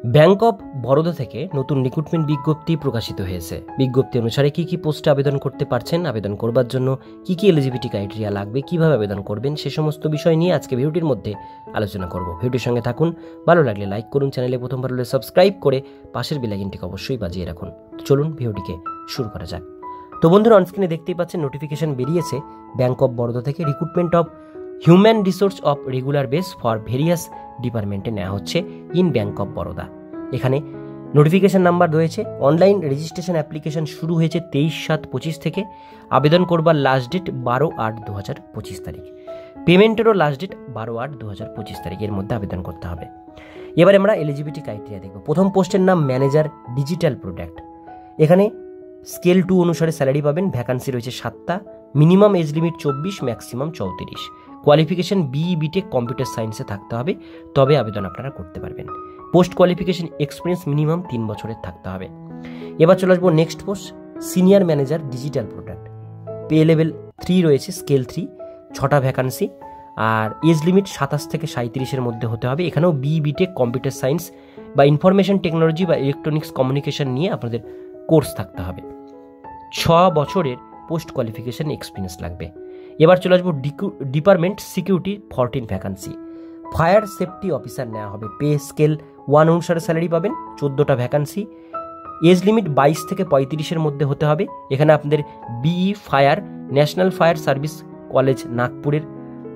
Bank of Baroda থেকে নতুন recruitment বিজ্ঞপ্তি প্রকাশিত হয়েছে। বিজ্ঞপ্তি অনুসারে কি কি পোস্টে আবেদন করতে পারছেন, আবেদন করবার জন্য কি কি এলিজিবিলিটি ক্রাইটেরিয়া লাগবে, কিভাবে আবেদন করবেন, সে সমস্ত বিষয় নিয়ে আজকে ভিডিওটির মধ্যে আলোচনা করব। ভিডিওর সঙ্গে থাকুন, ভালো লাগলে লাইক করুন, চ্যানেলে প্রথমবার হলে সাবস্ক্রাইব করে পাশের বেল আইকনটিকে অবশ্যই বাজিয়ে রাখুন। তো চলুন ভিডিওটিকে শুরু করা যাক। তো বন্ধুরা, অনস্ক্রিনে দেখতেই পাচ্ছেন নোটিফিকেশন বেরিয়েছে ব্যাংক অফ বরোদা থেকে। Recruitment of human resource of regular base for various ডিপার্টমেন্টে নেওয়া হচ্ছে ইন ব্যাংক অফ বরোদা। এখানে নোটিফিকেশন নাম্বার রয়েছে। অনলাইন রেজিস্ট্রেশন অ্যাপ্লিকেশন শুরু হয়েছে 23/7/25 থেকে। আবেদন করবার লাস্ট ডেট 12/8/2025 তারিখ। পেমেন্টেরও লাস্ট ডেট 12/8/2025 তারিখের মধ্যে আবেদন করতে হবে। এবার আমরা এলিজিবিলিটি ক্রাইটেরিয়া দেখব। প্রথম পোস্টের নাম ম্যানেজার ডিজিটাল প্রোডাক্ট। এখানে স্কেল 2 অনুসারে স্যালারি পাবেন। ভ্যাকান্সি রয়েছে 7টা। Minimum age limit 24, maximum 34। Qualification BTech computer সায়েন্সে থাকতে হবে, তবে আবেদন আপনারা করতে পারবেন। পোস্ট কোয়ালিফিকেশন এক্সপিরিয়েন্স মিনিমাম 3 বছরের থাকতে হবে। এবার চলে আসবো next post, senior manager digital product. Pay level 3 রয়েছে, স্কেল 3, 6টা ভ্যাকান্সি। আর এজ লিমিট 27 থেকে 37-এর মধ্যে হতে হবে। এখানেও বিটেক কম্পিউটার সায়েন্স বা ইনফরমেশন টেকনোলজি বা ইলেকট্রনিক্স কমিউনিকেশন নিয়ে আপনাদের কোর্স থাকতে হবে। 6 বছরের পোস্ট কোয়ালিফিকেশন এক্সপিরিয়েন্স লাগবে। এবার চলে আসবো department security, 14 vacancy. Fire safety officer নেওয়া হবে। পে স্কেল 1 অনুসারে স্যালারি পাবেন। 14টা ভ্যাকান্সি। এজ লিমিট 22 থেকে 35-এর মধ্যে হতে হবে। এখানে আপনাদের BE fire, national fire service college নাগপুরের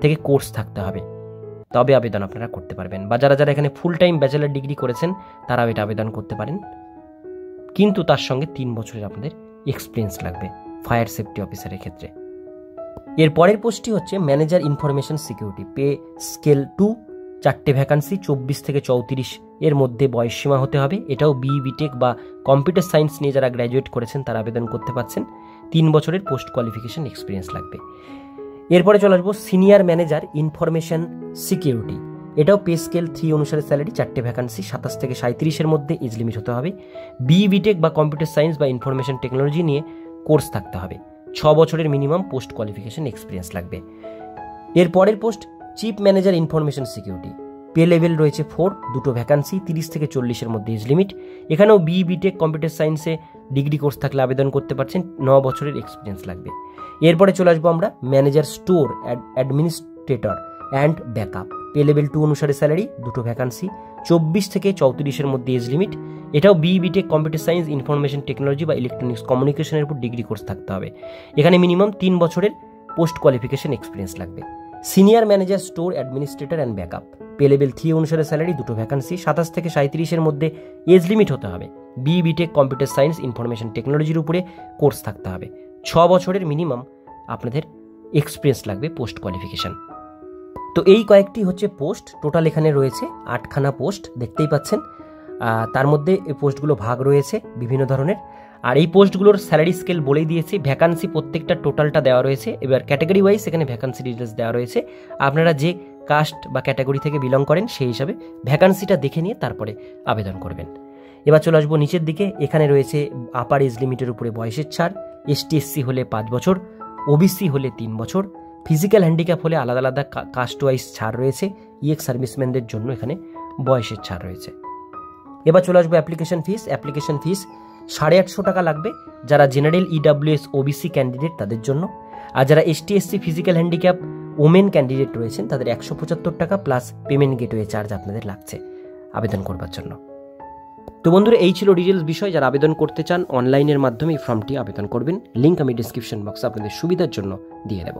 থেকে কোর্স থাকতে হবে, তবে আবেদন আপনারা করতে পারবেন। বা যারা এখানে ফুল টাইম ব্যাচেলার ডিগ্রি করেছেন তারাও এটা আবেদন করতে পারেন, কিন্তু তার সঙ্গে 3 বছরের আপনাদের এক্সপিরিয়েন্স লাগবে ফায়ার সেফটি অফিসারের ক্ষেত্রে। এর পরের পোস্টটি হচ্ছে manager information security. Pay scale 2, 4টে ভ্যাকান্সি। 24 থেকে 34 এর মধ্যে বয়সসীমা হতে হবে। এটাও বিটেক বা কম্পিউটার সায়েন্স নিয়ে যারা গ্র্যাজুয়েট করেছেন তারা আবেদন করতে পারছেন। 3 বছরের পোস্ট কোয়ালিফিকেশন এক্সপিরিয়েন্স লাগবে। এরপরে চলে আসবো সিনিয়র ম্যানেজার ইনফরমেশন সিকিউরিটি। এটাও পে স্কেল 3 অনুসারে স্যালারি। 4টে ভ্যাকান্সি। 27 থেকে 37-এর মধ্যে এজ লিমিট হতে হবে। বিটেক বা কম্পিউটার সায়েন্স বা ইনফরমেশন টেকনোলজি নিয়ে কোর্স থাকতে হবে। 6 বছরের মিনিমাম পোস্ট কোয়ালিফিকেশন এক্সপিরিয়েন্স লাগবে। এর পরের post chief manager information security. Pay level রয়েছে 4, 2টো ভ্যাকান্সি। 30 থেকে 40-এর মধ্যে এজ লিমিট। এখানেও বিটেক কম্পিউটার সায়েন্সে ডিগ্রি কোর্স থাকলে আবেদন করতে পারছেন। 9 বছরের এক্সপিরিয়েন্স লাগবে। এরপরে চলে আসবো আমরা manager store administrator and backup. Pay level 2 অনুসারে স্যালারি। 2টো ভ্যাকান্সি। 24 থেকে 34-এর মধ্যে এজ লিমিট। এটাও B Tech computer science, information technology বা ইলেকট্রনিক্স কমিউনিকেশনের উপর ডিগ্রি কোর্স থাকতে হবে। এখানে মিনিমাম 3 বছরের পোস্ট কোয়ালিফিকেশন এক্সপিরিয়েন্স লাগবে। Senior manager store administrator and backup. Pay level 3 অনুসারে স্যালারি। 2টো ভ্যাকান্সি। 27 থেকে 37-এর মধ্যে এজ লিমিট হতে হবে। বিটেক কম্পিউটার সায়েন্স, ইনফরমেশন টেকনোলজির উপরে কোর্স থাকতে হবে। 6 বছরের মিনিমাম আপনাদের এক্সপিরিয়েন্স লাগবে পোস্ট কোয়ালিফিকেশন। তো এই কয়েকটি হচ্ছে পোস্ট। টোটাল এখানে রয়েছে 8খানা পোস্ট, দেখতেই পাচ্ছেন। তার মধ্যে এই পোস্টগুলো ভাগ রয়েছে বিভিন্ন ধরনের। আর এই পোস্টগুলোর স্যালারি স্কেল বলেই দিয়েছি। ভ্যাকান্সি প্রত্যেকটা টোটালটা দেওয়া রয়েছে। এবার ক্যাটাগরি ওয়াইজ এখানে ভ্যাকান্সি ডিটেলস দেওয়া রয়েছে। আপনারা যে কাস্ট বা ক্যাটাগরি থেকে বিলং করেন সেই হিসাবে ভ্যাকান্সিটা দেখে নিয়ে তারপরে আবেদন করবেন। এবার চলে আসবো নিচের দিকে। এখানে রয়েছে আপার এজ লিমিটের উপরে বয়সের ছাড়। ST/SC হলে 5 বছর, ওবিসি হলে 3 বছর, ফিজিক্যাল হ্যান্ডিক্যাপ হলে আলাদা আলাদা কাস্ট ওয়াইজ ছাড় রয়েছে। EX সার্ভিসম্যানদের জন্য এখানে বয়সের ছাড় রয়েছে। এবার চলে আসবো অ্যাপ্লিকেশন ফিস। অ্যাপ্লিকেশন ফিস 850 টাকা লাগবে যারা জেনারেল EWS OBC ক্যান্ডিডেট তাদের জন্য। আর যারা ST/SC physical handicap women candidate রয়েছেন তাদের 175 টাকা প্লাস পেমেন্ট গেটওয়ে চার্জ আপনাদের লাগছে আবেদন করবার জন্য। তো বন্ধুরা, এই ছিল ডিটেলস বিষয়। যারা আবেদন করতে চান অনলাইনের মাধ্যমে এই ফর্মটি আবেদন করবেন। লিঙ্ক আমি ডিসক্রিপশন বক্সে আপনাদের সুবিধার জন্য দিয়ে দেব।